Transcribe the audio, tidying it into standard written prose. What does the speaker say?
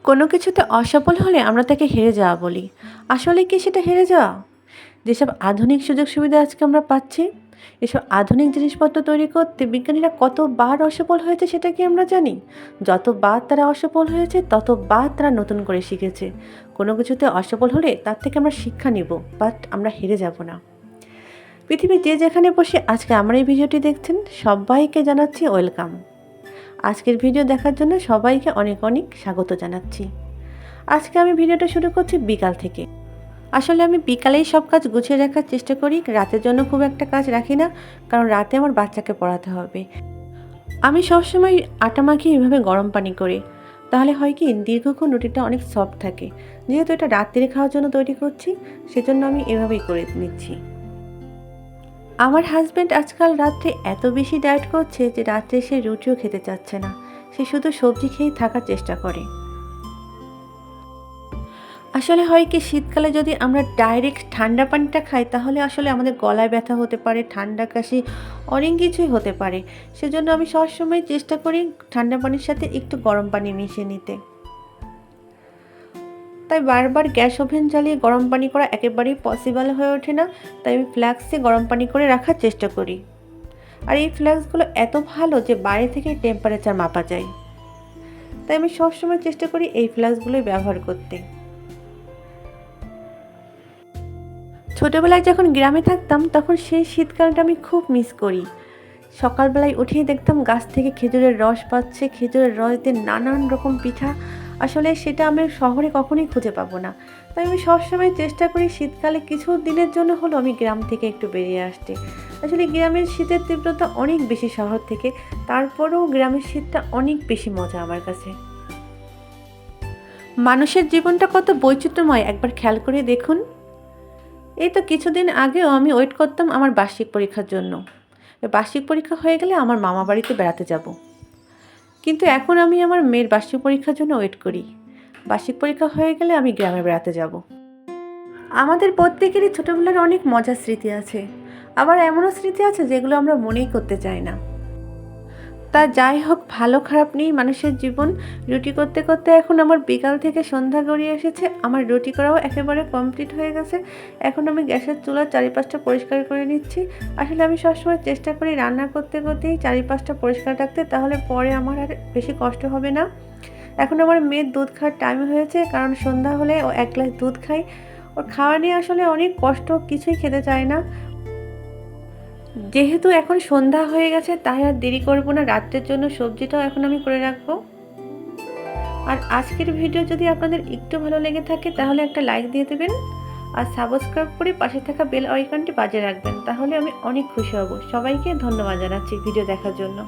কোনো কিছুতে অসফল হলে আমরা তাকে হেরে যাওয়া বলি। আসলে কি সেটা হেরে যাওয়া? যেসব আধুনিক সুযোগ সুবিধা আজকে আমরা পাচ্ছি, এসব আধুনিক জিনিসপত্র তৈরি করতে বিজ্ঞানীরা কতবার অসফল হয়েছে সেটা কি আমরা জানি? যতবার তারা অসফল হয়েছে ততবার তারা নতুন করে শিখেছে। কোনো কিছুতে অসফল হলে তার থেকে আমরা শিক্ষা নিব, বাট আমরা হেরে যাব না। পৃথিবীর যে যেখানে বসে আজকে আমার এই ভিডিওটি দেখছেন সবাইকে জানাচ্ছি ওয়েলকাম। আজকের ভিডিও দেখার জন্য সবাইকে অনেক অনেক স্বাগত জানাচ্ছি। আজকে আমি ভিডিওটা শুরু করছি বিকাল থেকে। আসলে আমি বিকালেই সব কাজ গুছিয়ে রাখার চেষ্টা করি, রাতের জন্য খুব একটা কাজ রাখি না, কারণ রাতে আমার বাচ্চাকে পড়াতে হবে। আমি সবসময় আটা মাখিয়ে এভাবে গরম পানি করি, তাহলে হয় কি দীর্ঘক্ষণ রুটিটা অনেক সফট থাকে। যেহেতু এটা রাত্রে খাওয়ার জন্য তৈরি করছি, সেজন্য আমি এভাবেই করে নিচ্ছি। আমার হাজব্যান্ড আজকাল রাত্রে এত বেশি ডায়েট করছে যে রাত্রে সে রুটিও খেতে চাচ্ছে না, সে শুধু সবজি খেয়েই থাকার চেষ্টা করে। আসলে হয় কি শীতকালে যদি আমরা ডাইরেক্ট ঠান্ডা পানিটা খাই তাহলে আসলে আমাদের গলায় ব্যথা হতে পারে, ঠান্ডা কাশি অনেক কিছুই হতে পারে। সেজন্য আমি সবসময় চেষ্টা করি ঠান্ডা পানির সাথে একটু গরম পানি মিশিয়ে নিতে। তাই বারবার গ্যাস ওভেন জ্বালিয়ে গরম পানি করা একেবারেই পসিবল হয়ে ওঠে না, তাই আমি ফ্লাক্সে গরম পানি করে রাখার চেষ্টা করি। আর এই ফ্লাক্সগুলো এত ভালো যে বাইরে থেকে টেম্পারেচার মাপা যায়, তাই আমি সবসময় চেষ্টা করি এই ফ্লাক্সগুলোই ব্যবহার করতে। ছোটোবেলায় যখন গ্রামে থাকতাম তখন সেই শীতকালটা আমি খুব মিস করি। সকালবেলায় উঠেই দেখতাম গাছ থেকে খেজুরের রস পাচ্ছে, খেজুরের রস দিয়ে নানান রকম পিঠা। আসলে সেটা আমি শহরে কখনোই খুঁজে পাবো না, তাই আমি সবসময় চেষ্টা করি শীতকালে কিছু দিনের জন্য হলেও আমি গ্রাম থেকে একটু বেরিয়ে আসতে। আসলে গ্রামের শীতের তীব্রতা অনেক বেশি শহর থেকে, তারপরেও গ্রামের শীতটা অনেক বেশি মজা আমার কাছে। মানুষের জীবনটা কত বৈচিত্র্যময় একবার খেয়াল করে দেখুন। এই তো কিছুদিন আগেও আমি ওয়েট করতাম আমার বার্ষিক পরীক্ষার জন্য। বার্ষিক পরীক্ষা হয়ে গেলে আমার মামা বাড়িতে বেড়াতে যাব, কিন্তু এখন আমি আমার মেয়ের বার্ষিক পরীক্ষার জন্য ওয়েট করি। বার্ষিক পরীক্ষা হয়ে গেলে আমি গ্রামে বেড়াতে যাব। আমাদের প্রত্যেকেরই ছোটোবেলার অনেক মজার স্মৃতি আছে, আবার এমনও স্মৃতি আছে যেগুলো আমরা মনেই করতে চাই না। তা যাই হোক, ভালো খারাপ নেই মানুষের জীবন। রুটি করতে করতে এখন আমার বিকাল থেকে সন্ধ্যা গড়িয়ে এসেছে, আমার রুটি করাও একেবারে কমপ্লিট হয়ে গেছে। এখন আমি গ্যাসের চুলার চারিপাশটা পরিষ্কার করে নিচ্ছি। আসলে আমি সবসময় চেষ্টা করি রান্না করতে করতেই চারিপাশটা পরিষ্কার রাখতে, তাহলে পরে আমার আর বেশি কষ্ট হবে না। এখন আমার মেয়ের দুধ খাওয়ার টাইম হয়েছে, কারণ সন্ধ্যা হলে ও 1 গ্লাস দুধ খায়। ওর খাওয়া নিয়ে আসলে অনেক কষ্ট, কিছুই খেতে চায় না। যেহেতু এখন সন্ধ্যা হয়ে গেছে তাই আর দেরি করব না, রাত্রের জন্য সবজিটাও এখন আমি করে রাখবো। আর আজকের ভিডিও যদি আপনাদের একটু ভালো লেগে থাকে তাহলে একটা লাইক দিয়ে দেবেন, আর সাবস্ক্রাইব করে পাশে থাকা বেল আইকনটি বাজিয়ে রাখবেন, তাহলে আমি অনেক খুশি হব। সবাইকে ধন্যবাদ জানাচ্ছি ভিডিও দেখার জন্য।